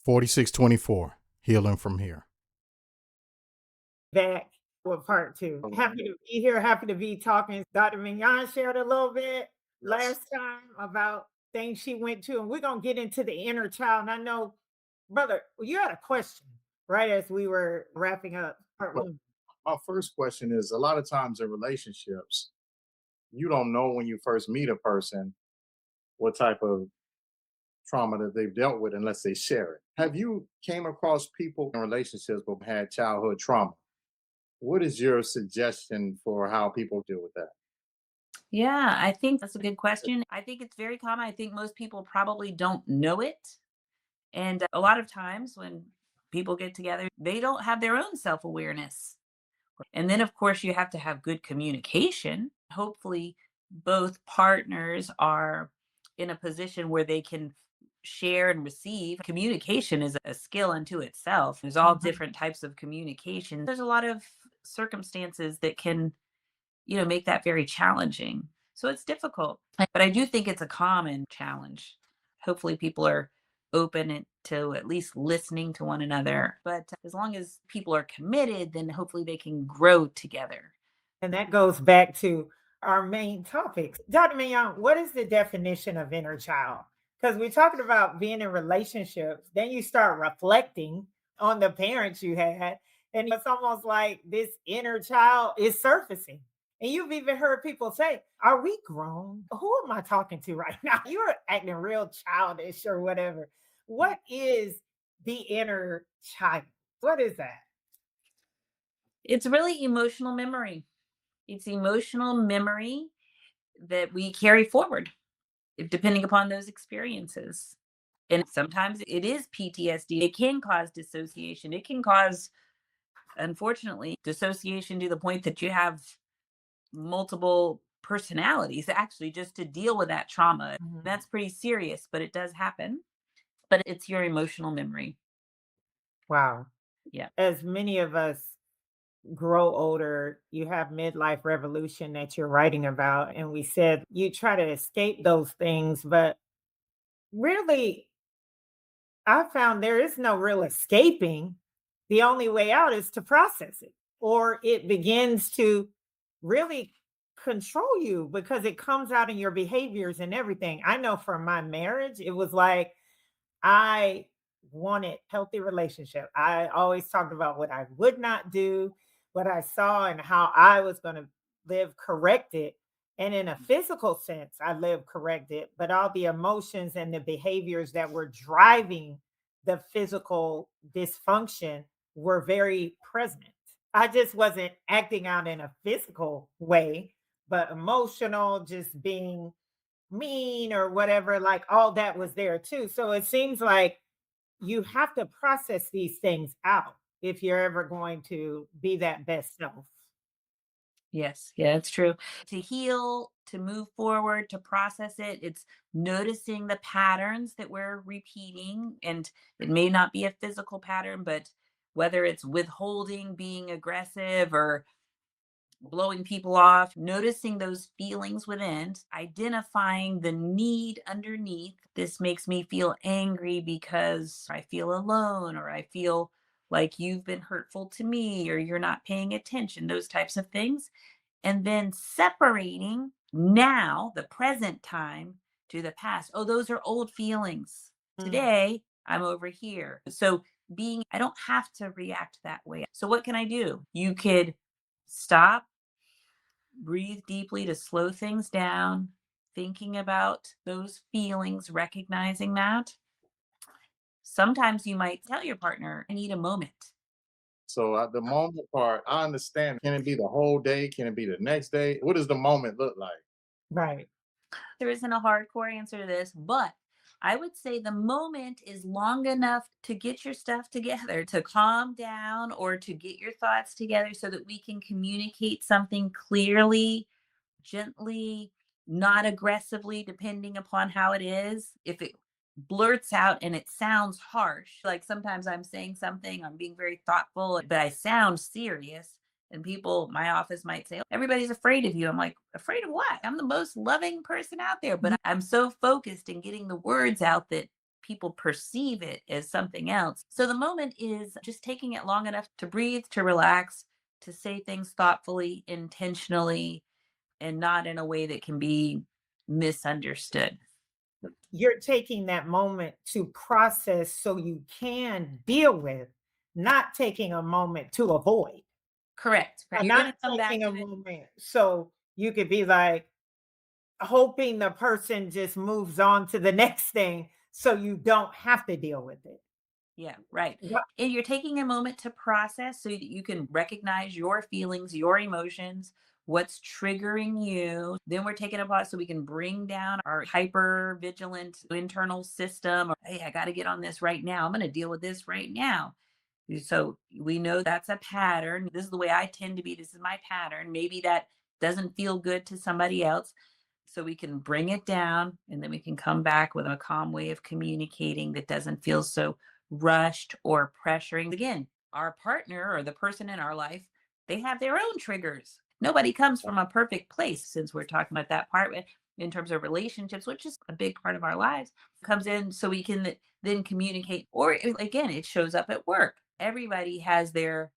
4624, Healing from Here. Back for part two. Happy to be here. Happy to be talking. Dr. Mignon shared a little bit last time about things she went to, and we're going to get into the inner child. And I know, brother, you had a question right as we were wrapping up part Well, one. my first question is, a lot of times in relationships, you don't know when you first meet a person what type of trauma that they've dealt with unless they share it. Have you came across people in relationships who had childhood trauma? What is your suggestion for how people deal with that? Yeah, I think that's a good question. I think it's very common. I think most people probably don't know it. And a lot of times when people get together, they don't have their own self awareness. And then, of course, you have to have good communication. Hopefully, both partners are in a position where they can share and receive. Communication is a skill unto itself. There's all Mhm. different types of communication. There's a lot of circumstances that can make that very challenging. So it's difficult, but I do think it's a common challenge. Hopefully, people are to at least listening to one another. But as long as people are committed, then hopefully they can grow together. And that goes back to our main topics. Dr. Mignon, what is the definition of inner child? Because we're talking about being in relationships, then you start reflecting on the parents you had, and it's almost like this inner child is surfacing. And you've even heard people say, "Are we grown? Who am I talking to right now? You're acting real childish or whatever." What is the inner child? What is that? It's really emotional memory. It's emotional memory that we carry forward depending upon those experiences. And sometimes it is PTSD. It can cause dissociation. It can cause, unfortunately, dissociation to the point that you have multiple personalities actually just to deal with that trauma. Mhm. That's pretty serious, but it does happen. But it's your emotional memory. Wow. Yeah. As many of us grow older, you have midlife revolution that you're writing about. And we said you try to escape those things, but really, I found there is no real escaping. The only way out is to process it, or it begins to really control you because it comes out in your behaviors and everything. I know for my marriage, it was like I wanted healthy relationship. I always talked about what I would not do, what I saw and how I was going to live corrected. And in a physical sense, I lived corrected, but all the emotions and the behaviors that were driving the physical dysfunction were very present. I just wasn't acting out in a physical way, but emotional, just being mean or whatever, like all that was there too. So it seems like you have to process these things out if you're ever going to be that best self. Yes. Yeah, it's true. To heal, to move forward, to process it, it's noticing the patterns that we're repeating. And it may not be a physical pattern, but whether it's withholding, being aggressive, or blowing people off, noticing those feelings within, identifying the need underneath. This makes me feel angry because I feel alone, or I feel like you've been hurtful to me, or you're not paying attention, those types of things. And then separating now, the present time, to the past. Oh, those are old feelings. Mm. Today, I'm over here. So I don't have to react that way. So what can I do? You could stop, breathe deeply to slow things down, thinking about those feelings, recognizing that. Sometimes you might tell your partner, I need a moment. So the moment part, I understand. Can it be the whole day? Can it be the next day? What does the moment look like? Right. There isn't a hardcore answer to this, but I would say the moment is long enough to get your stuff together, to calm down, or to get your thoughts together so that we can communicate something clearly, gently, not aggressively, depending upon how it is. If it blurts out and it sounds harsh, like sometimes I'm saying something, I'm being very thoughtful, but I sound serious. And people, my office might say, everybody's afraid of you. I'm like, afraid of what? I'm the most loving person out there. But I'm so focused in getting the words out that people perceive it as something else. So the moment is just taking it long enough to breathe, to relax, to say things thoughtfully, intentionally, and not in a way that can be misunderstood. You're taking that moment to process so you can deal with, not taking a moment to avoid, Correct. Right. or You're going not to come back taking a to it. moment so you could be like hoping the person just moves on to the next thing so you don't have to deal with it. Yeah, right. What And you're taking a moment to process so that you can recognize your feelings, your emotions, what's triggering you. Then we're taking a pause so we can bring down our hyper vigilant internal system. Or, hey, I got to get on this right now. I'm going to deal with this right now. So we know that's a pattern. This is the way I tend to be. This is my pattern. Maybe that doesn't feel good to somebody else. So we can bring it down and then we can come back with a calm way of communicating that doesn't feel so rushed or pressuring. Again, our partner or the person in our life, they have their own triggers. Nobody comes from a perfect place, since we're talking about that part in terms of relationships, which is a big part of our lives, comes in so we can then communicate. Or again, it shows up at work. Everybody has their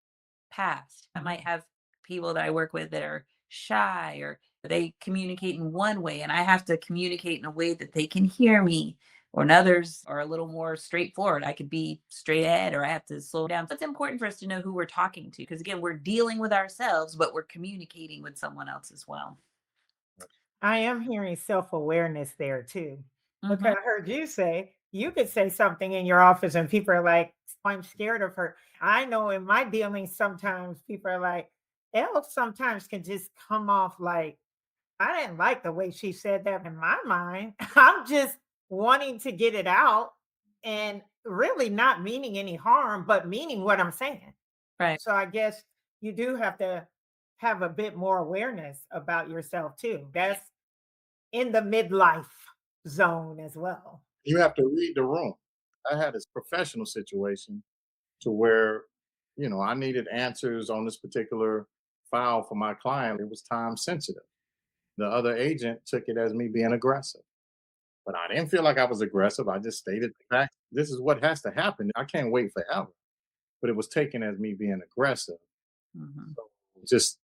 past. I might have people that I work with that are shy, or they communicate in one way and I have to communicate in a way that they can hear me. Or and others are a little more straightforward. I could be straight ahead or I have to slow down. So it's important for us to know who we're talking to, because again, we're dealing with ourselves, but we're communicating with someone else as well. I am hearing self-awareness there too. Hmm. Because I heard you say you could say something in your office and people are like, I'm scared of her. I know in my dealings, sometimes people are like, Elle sometimes can just come off like, I didn't like the way she said that in my mind. I'm just wanting to get it out and really not meaning any harm, but meaning what I'm saying. Right. So I guess you do have to have a bit more awareness about yourself too. That's in the midlife zone as well. You have to read the room. I had this professional situation to where, I needed answers on this particular file for my client. It was time sensitive. The other agent took it as me being aggressive, but I didn't feel like I was aggressive. I just stated the fact. This is what has to happen. I can't wait forever. But it was taken as me being aggressive. Hmm. So just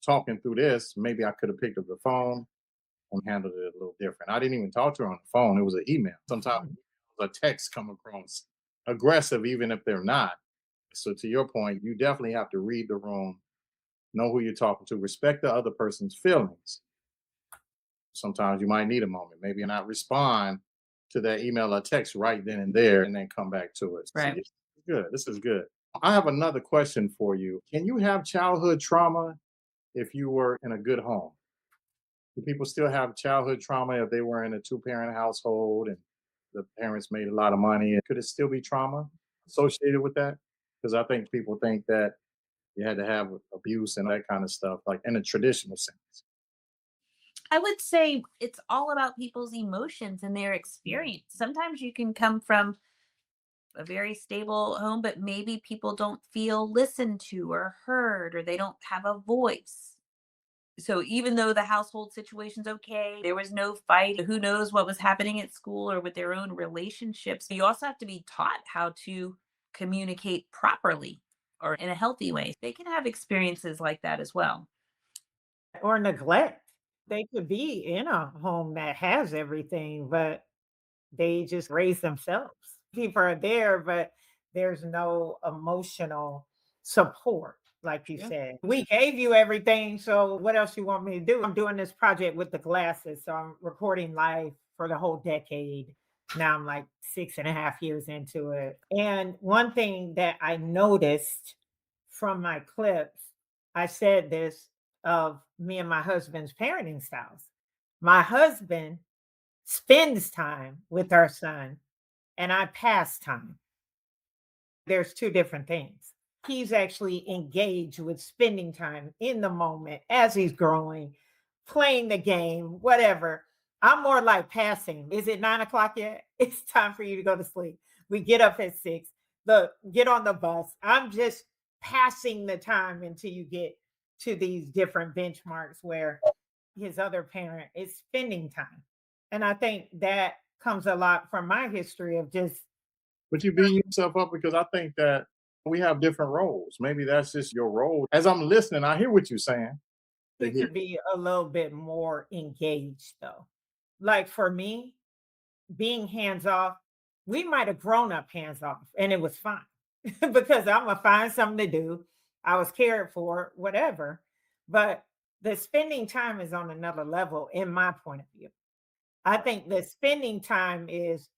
talking through this, maybe I could have picked up the phone and handled it a little different. I didn't even talk to her on the phone. It was an email. Sometimes Mm. a text come across aggressive, even if they're not. So to your point, you definitely have to read the room, know who you're talking to, respect the other person's feelings. Sometimes you might need a moment, maybe not respond to that email or text right then and there, and then come back to it. So Right. this is good. This is good. I have another question for you. Can you have childhood trauma if you were in a good home? Do people still have childhood trauma if they were in a two-parent household and the parents made a lot of money? Could it still be trauma associated with that? Because I think people think that you had to have abuse and that kind of stuff, like in a traditional sense. I would say it's all about people's emotions and their experience. Sometimes you can come from a very stable home, but maybe people don't feel listened to or heard, or they don't have a voice. So even though the household situation's okay, there was no fight, who knows what was happening at school or with their own relationships. You also have to be taught how to communicate properly or in a healthy way. They can have experiences like that as well. Or neglect. They could be in a home that has everything, but they just raise themselves. People are there, but there's no emotional support, like you Yeah. said. We gave you everything, so what else you want me to do? I'm doing this project with the glasses, so I'm recording live for the whole decade. Now I'm like 6.5 years into it. And one thing that I noticed from my clips, I said this of me and my husband's parenting styles. My husband spends time with our son and I pass time. There's two different things. He's actually engaged with spending time in the moment as he's growing, playing the game, whatever. I'm more like passing. Is it 9 o'clock yet? It's time for you to go to sleep. We get up at 6. Get on the bus. I'm just passing the time until you get to these different benchmarks where his other parent is spending time. And I think that comes a lot from my history of just But you beating yourself up because I think that we have different roles. Maybe that's just your role. As I'm listening, I hear what you're saying. To need hear. to be a little bit more engaged though. Like for me, being hands off, we might have grown up hands off and it was fine because I'm gonna find something to do. I was cared for, whatever. But the spending time is on another level in my point of view. I think the spending time is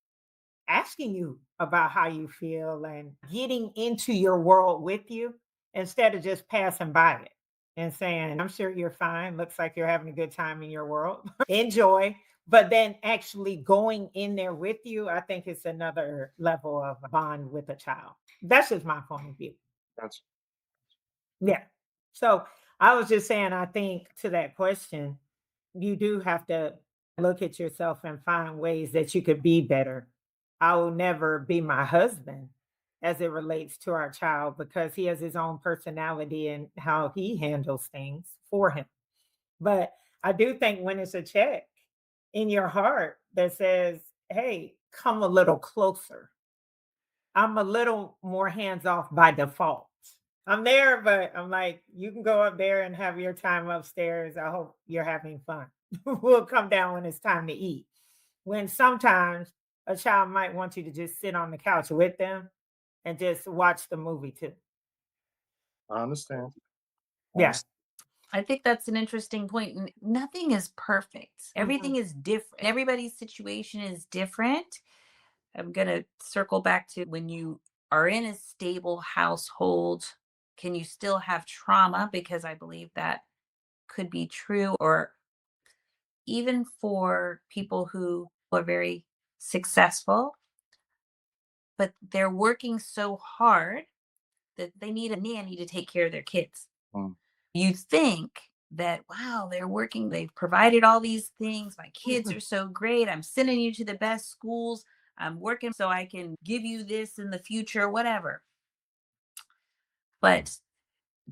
asking you about how you feel and getting into your world with you instead of just passing by it and saying, I'm sure you're fine. Looks like you're having a good time in your world. Enjoy. But then actually going in there with you, I think it's another level of bond with a child. That's just my point of view. That's Yeah. So I was just saying, I think to that question, you do have to look at yourself and find ways that you could be better. I will never be my husband as it relates to our child because he has his own personality and how he handles things for him. But I do think when it's a check in your heart that says, hey, come a little closer, I'm a little more hands off by default. I'm there, but I'm like, you can go up there and have your time upstairs. I hope you're having fun. We'll come down when it's time to eat. When sometimes a child might want you to just sit on the couch with them and just watch the movie too. I understand. I Yeah. understand. I think that's an interesting point. Nothing is perfect. Everything Mhm. is different. Everybody's situation is different. I'm going to circle back to when you are in a stable household, can you still have trauma? Because I believe that could be true. Or even for people who are very successful, but they're working so hard that they need a nanny to take care of their kids. Mm. You think that, wow, they're working, they've provided all these things. My kids Mhm. are so great. I'm sending you to the best schools. I'm working so I can give you this in the future, whatever. But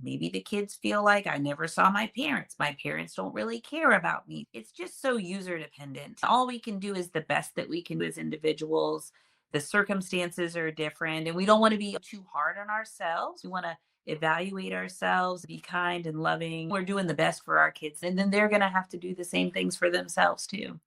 maybe the kids feel like I never saw my parents. My parents don't really care about me. It's just so user dependent. All we can do is the best that we can do as individuals. The circumstances are different, and we don't want to be too hard on ourselves. We want to evaluate ourselves, be kind and loving. We're doing the best for our kids, and then they're going to have to do the same things for themselves too.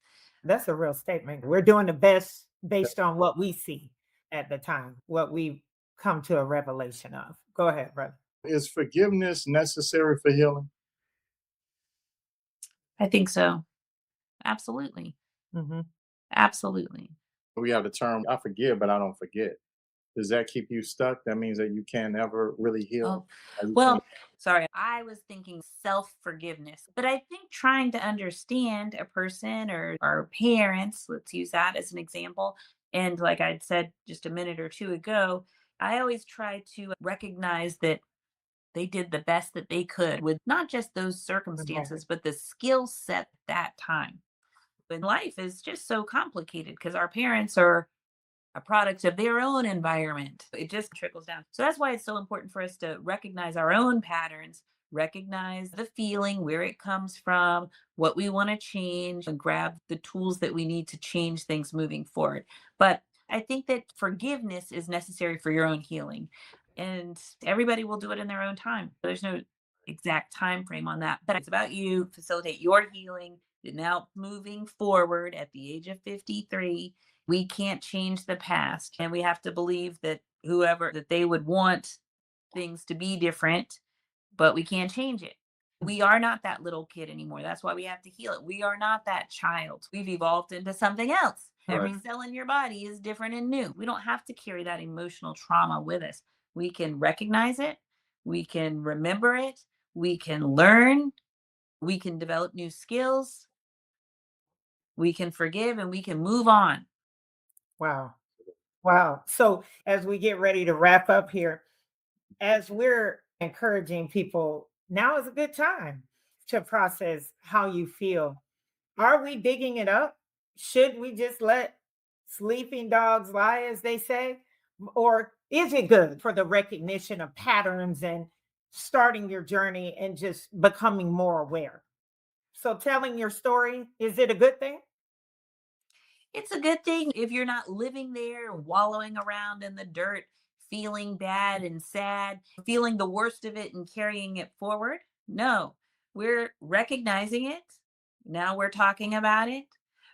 That's a real statement. We're doing the best based on what we see at the time, what we've come to a revelation of. Go ahead, brother. Is forgiveness necessary for healing? I think so. Absolutely. Mhm. Absolutely. We have the term, I forgive, but I don't forget. Does that keep you stuck? That means that you can't ever really heal? Oh, Or you can't. well, sorry. I was thinking self forgiveness, but I think trying to understand a person or our parents, let's use that as an example. And like I'd said just a minute or two ago, I always try to recognize that they did the best that they could with not just those The moment. circumstances, but the skill set at that time. And life is just so complicated because our parents are a product of their own environment. It just trickles down. So that's why it's so important for us to recognize our own patterns, recognize the feeling, where it comes from, what we want to change, and grab the tools that we need to change things moving forward. But I think that forgiveness is necessary for your own healing. And everybody will do it in their own time. There's no exact time frame on that. But it's about you facilitate your healing. Now moving forward at the age of 53, we can't change the past, and we have to believe that whoever that they would want things to be different, but we can't change it. We are not that little kid anymore. That's why we have to heal it. We are not that child. We've evolved into something else. Every Right. Mhm. cell in your body is different and new. We don't have to carry that emotional trauma with us. We can recognize it, we can remember it, we can learn, we can develop new skills, we can forgive, and we can move on. Wow. Wow. So as we get ready to wrap up here, as we're encouraging people, now is a good time to process how you feel. Are we digging it up? Should we just let sleeping dogs lie, as they say? Or is it good for the recognition of patterns and starting your journey and just becoming more aware? So, telling your story, is it a good thing? It's a good thing if you're not living there, wallowing around in the dirt, feeling bad and sad, feeling the worst of it and carrying it forward. No, we're recognizing it. Now we're talking about it.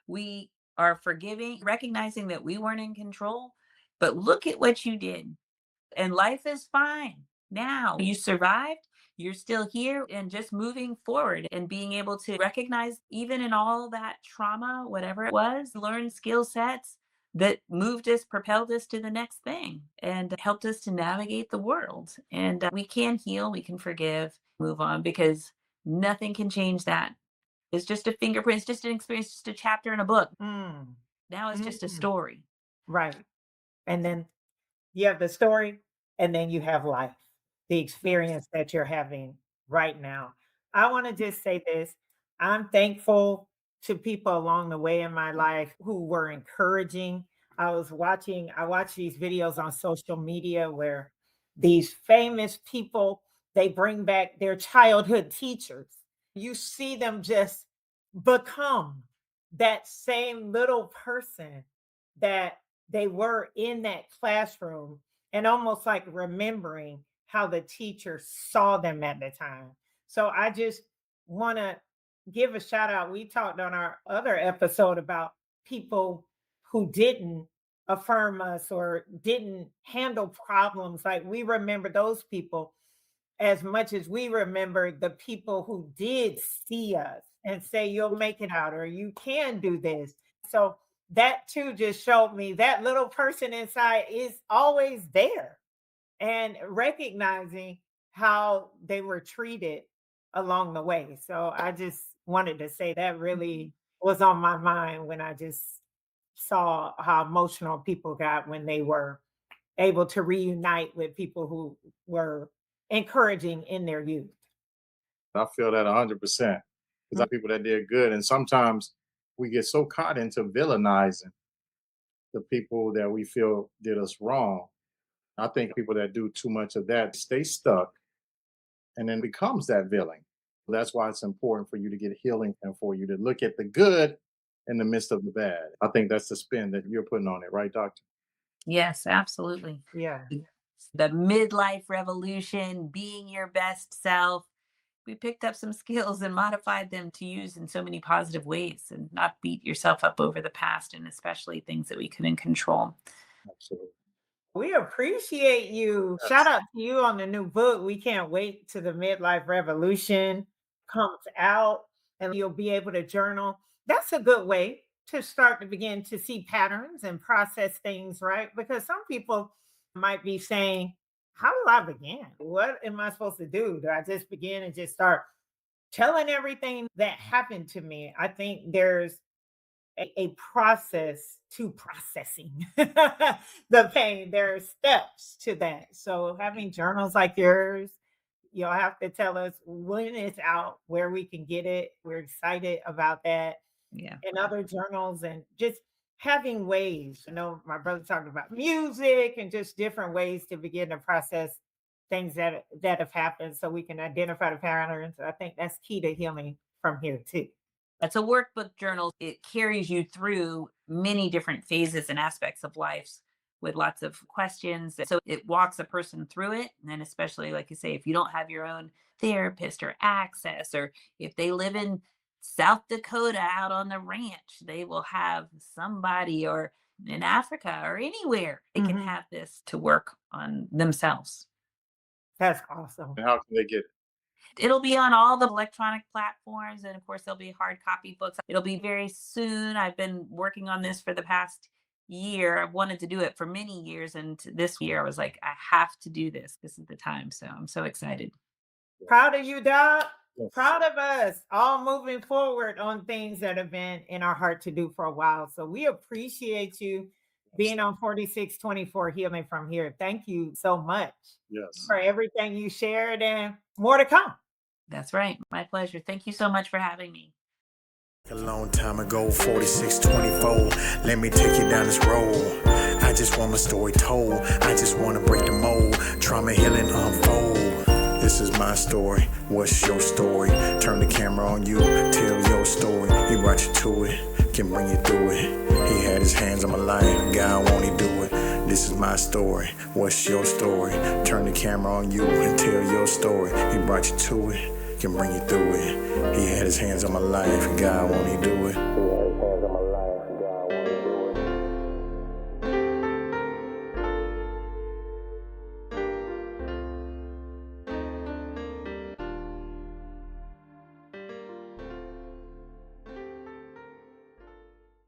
We are forgiving, recognizing that we weren't in control. But look at what you did. And life is fine. Now you survived, you're still here, and just moving forward and being able to recognize, even in all that trauma, whatever it was, learn skill sets that moved us, propelled us to the next thing, and helped us to navigate the world. And we can heal, we can forgive, move on, because nothing can change that. It's just a fingerprint, it's just an experience, just a chapter in a book. Mm, Now it's just a mm, story. right. And then you have the story, and then you have life, the Yes. experience that you're having right now. I want to just say this. I'm thankful to people along the way in my life who were encouraging. I watch these videos on social media where these famous people, they bring back their childhood teachers. You see them just become that same little person that they were in that classroom, and almost like remembering how the teacher saw them at the time. So I just want to give a shout out. We talked on our other episode about people who didn't affirm us or didn't handle problems. Like we remember those people as much as we remember the people who did see us and say, you'll make it out or you can do this. So that too just showed me that little person inside is always there, and recognizing how they were treated along the way. So I just wanted to say that really was on my mind when I just saw how emotional people got when they were able to reunite with people who were encouraging in their youth. I feel that 100% because Mm. I people that did good, and sometimes we get so caught into villainizing the people that we feel did us wrong. I think people that do too much of that stay stuck and then becomes that villain. That's why it's important for you to get healing and for you to look at the good in the midst of the bad. I think that's the spin that you're putting on it, right, doctor? Yes, absolutely. Yeah. Yes. The midlife revolution, being your best self. We picked up some skills and modified them to use in so many positive ways and not beat yourself up over the past and especially things that we couldn't control. Absolutely. We appreciate you. Shout Yes. out to you on the new book. We can't wait till the midlife revolution comes out and you'll be able to journal. That's a good way to start to begin to see patterns and process things, right? Because some people might be saying, how do I begin? What am I supposed to do? Do I just begin and just start telling everything that happened to me? I think there's a process to processing the pain. There are steps to that. So having journals like yours, you'll have to tell us when it's out, where we can get it. We're excited about that. Yeah. And other journals and just having ways. My brother talked about music and just different ways to begin to process things that have happened so we can identify the patterns. I think that's key to healing from here too. It's a workbook journal. It carries you through many different phases and aspects of life with lots of questions. So it walks a person through it. And then, especially, like you say, if you don't have your own therapist or access, or if they live in South Dakota out on the ranch, they will have somebody, or in Africa or anywhere, they can Mhm. have this to work on themselves. That's awesome. And how can they get it? It'll be on all the electronic platforms, and of course, there'll be hard copy books. It'll be very soon. I've been working on this for the past year. I've wanted to do it for many years, and this year I was like, I have to do this. This is the time. So I'm so excited. Proud of you, Doc. Yes. Proud of us, all moving forward on things that have been in our heart to do for a while. So we appreciate you Yes. being on 4624 Healing from Here. Thank you so much Yes. for everything you shared and more to come. That's right. My pleasure. Thank you so much for having me. A long time ago, 4624. Let me take you down this road. I just want my story told. I just want to break the mold. Trauma healing unfold. This is my story. What's your story? Turn the camera on you. Tell your story. He brought you to it. can bring you through it. He had his hands on my life, God won't he do it? This is my story, what's your story? Turn the camera on you and tell your story. He brought you to it, can bring you through it. He had his hands on my life, God won't he do it? He had his hands on my